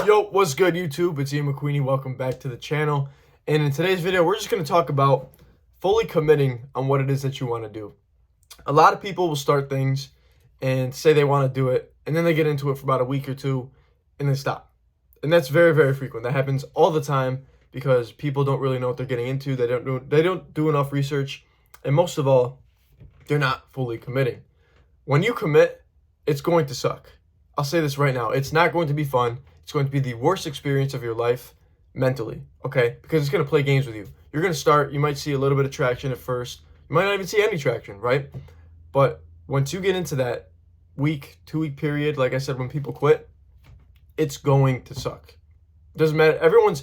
Yo, what's good YouTube? It's Ian McQueenie. Welcome back to the channel. And in today's video, we're just going to talk about fully committing on what it is that you want to do. A lot of people will start things and say they want to do it, and then they get into it for about a week or two and then stop. And that's very, very frequent. That happens all the time because people don't really know what they're getting into. They don't do enough research, and most of all, they're not fully committing. When you commit, it's going to suck. I'll say this right now. It's not going to be fun. It's going to be the worst experience of your life mentally, okay? Because it's going to play games with you. You're going to start, you might see a little bit of traction at first. You might not even see any traction, right? But once you get into that week, 2-week period, like I said, when people quit, it's going to suck. Doesn't matter. Everyone's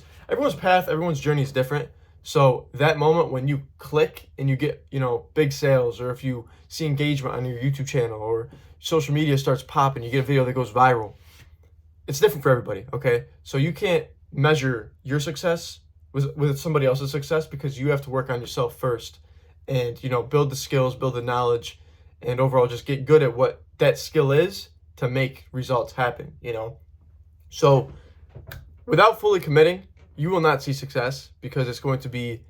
path, everyone's journey is different. So that moment when you click and you get, big sales, or if you see engagement on your YouTube channel or social media starts popping, you get a video that goes viral. It's different for everybody, okay? So you can't measure your success with somebody else's success, because you have to work on yourself first and, build the skills, build the knowledge, and overall just get good at what that skill is to make results happen, So without fully committing, you will not see success, because it's going to be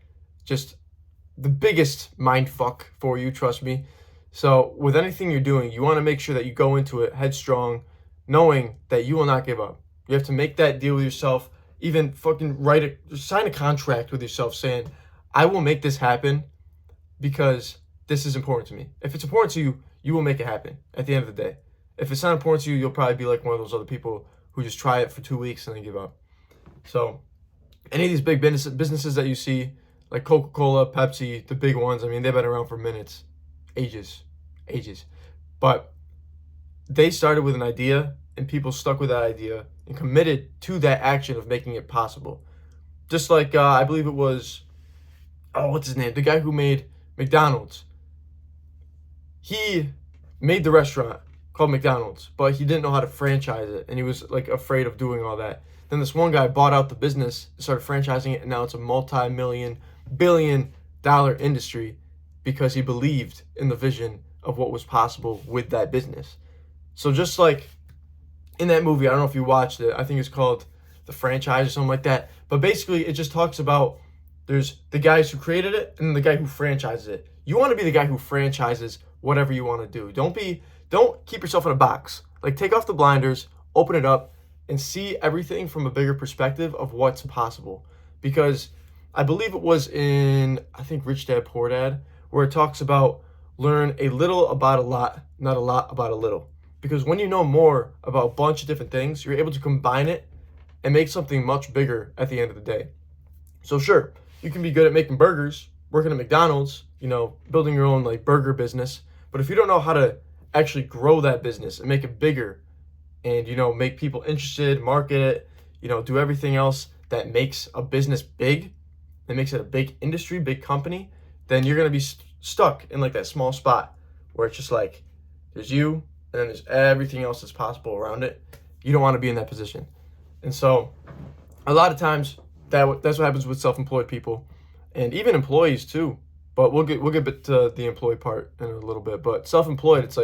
just the biggest mind fuck for you, trust me. So with anything you're doing, you want to make sure that you go into it headstrong, knowing that you will not give up. You have to make that deal with yourself, even fucking sign a contract with yourself saying, I will make this happen because this is important to me. If it's important to you, you will make it happen at the end of the day. If it's not important to you, you'll probably be like one of those other people who just try it for 2 weeks and then give up. So any of these big businesses that you see, like Coca-Cola, Pepsi, the big ones, they've been around for minutes, ages. But they started with an idea, and people stuck with that idea and committed to that action of making it possible. Just like, I believe it was, what's his name? The guy who made McDonald's. He made the restaurant called McDonald's, but he didn't know how to franchise it, and he was like afraid of doing all that. Then this one guy bought out the business, started franchising it, and now it's a multi-million-billion-dollar industry because he believed in the vision of what was possible with that business. So just like in that movie, I don't know if you watched it, I think it's called The Franchise or something like that. But basically, it just talks about there's the guys who created it and the guy who franchises it. You want to be the guy who franchises whatever you want to do. Don't keep yourself in a box. Like, take off the blinders, open it up, and see everything from a bigger perspective of what's possible. Because I believe it was in, I think, Rich Dad Poor Dad, where it talks about learn a little about a lot, not a lot about a little. Because when you know more about a bunch of different things, you're able to combine it and make something much bigger at the end of the day. So sure, you can be good at making burgers, working at McDonald's, building your own burger business. But if you don't know how to actually grow that business and make it bigger and, make people interested, market it, do everything else that makes a business big, that makes it a big industry, big company, then you're going to be stuck in that small spot where it's just there's you, and then there's everything else that's possible around it. You don't want to be in that position. And so a lot of times that's what happens with self-employed people, and even employees too. But we'll get to the employee part in a little bit. But self-employed, it's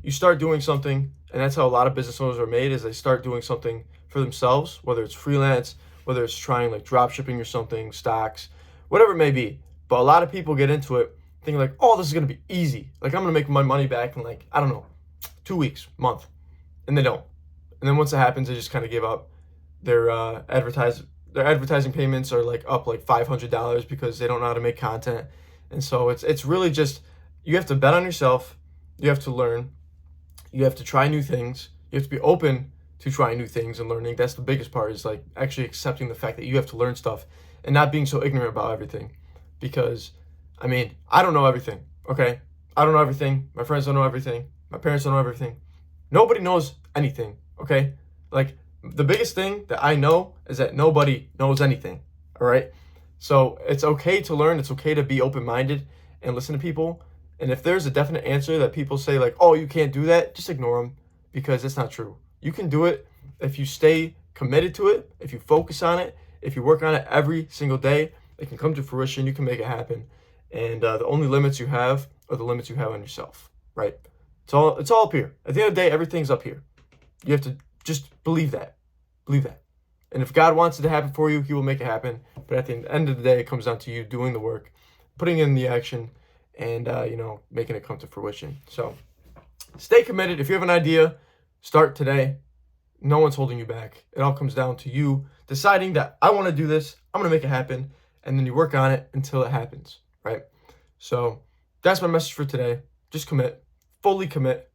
you start doing something, and that's how a lot of business owners are made, is they start doing something for themselves, whether it's freelance, whether it's trying drop shipping or something, stocks, whatever it may be. But a lot of people get into it thinking this is going to be easy. I'm going to make my money back in 2 weeks, month, and they don't. And then once it happens, they just kind of give up. Their advertising payments are up $500 because they don't know how to make content. And so it's really just, you have to bet on yourself. You have to learn. You have to try new things. You have to be open to trying new things and learning. That's the biggest part, is actually accepting the fact that you have to learn stuff and not being so ignorant about everything. Because I don't know everything, okay? I don't know everything. My friends don't know everything. My parents don't know everything. Nobody knows anything, okay? The biggest thing that I know is that nobody knows anything, all right? So it's okay to learn. It's okay to be open-minded and listen to people. And if there's a definite answer that people say oh, you can't do that, just ignore them, because it's not true. You can do it if you stay committed to it, if you focus on it, if you work on it every single day. It can come to fruition. You can make it happen. And the only limits you have are the limits you have on yourself, right? It's all up here. At the end of the day, everything's up here. You have to just believe that. Believe that. And if God wants it to happen for you, he will make it happen. But at the end of the day, it comes down to you doing the work, putting in the action, and, making it come to fruition. So stay committed. If you have an idea, start today. No one's holding you back. It all comes down to you deciding that I want to do this. I'm going to make it happen. And then you work on it until it happens, right? So that's my message for today. Just commit, fully commit.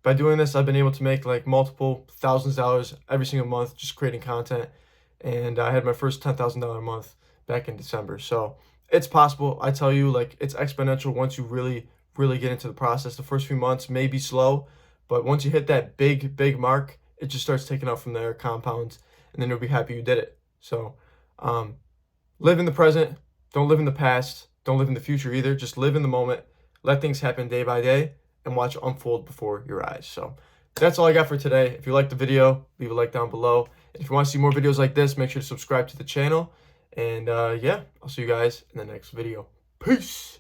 By doing this, I've been able to make like multiple thousands of dollars every single month just creating content. And I had my first $10,000 a month back in December. So it's possible. I tell you, like, it's exponential once you really, really get into the process. The first few months may be slow, but once you hit that big, big mark, it just starts taking off from there, compounds, and then you'll be happy you did it. So live in the present. Don't live in the past. Don't live in the future either. Just live in the moment. Let things happen day by day and watch it unfold before your eyes. So that's all I got for today. If you liked the video, leave a like down below. And if you want to see more videos like this, make sure to subscribe to the channel. And yeah, I'll see you guys in the next video. Peace.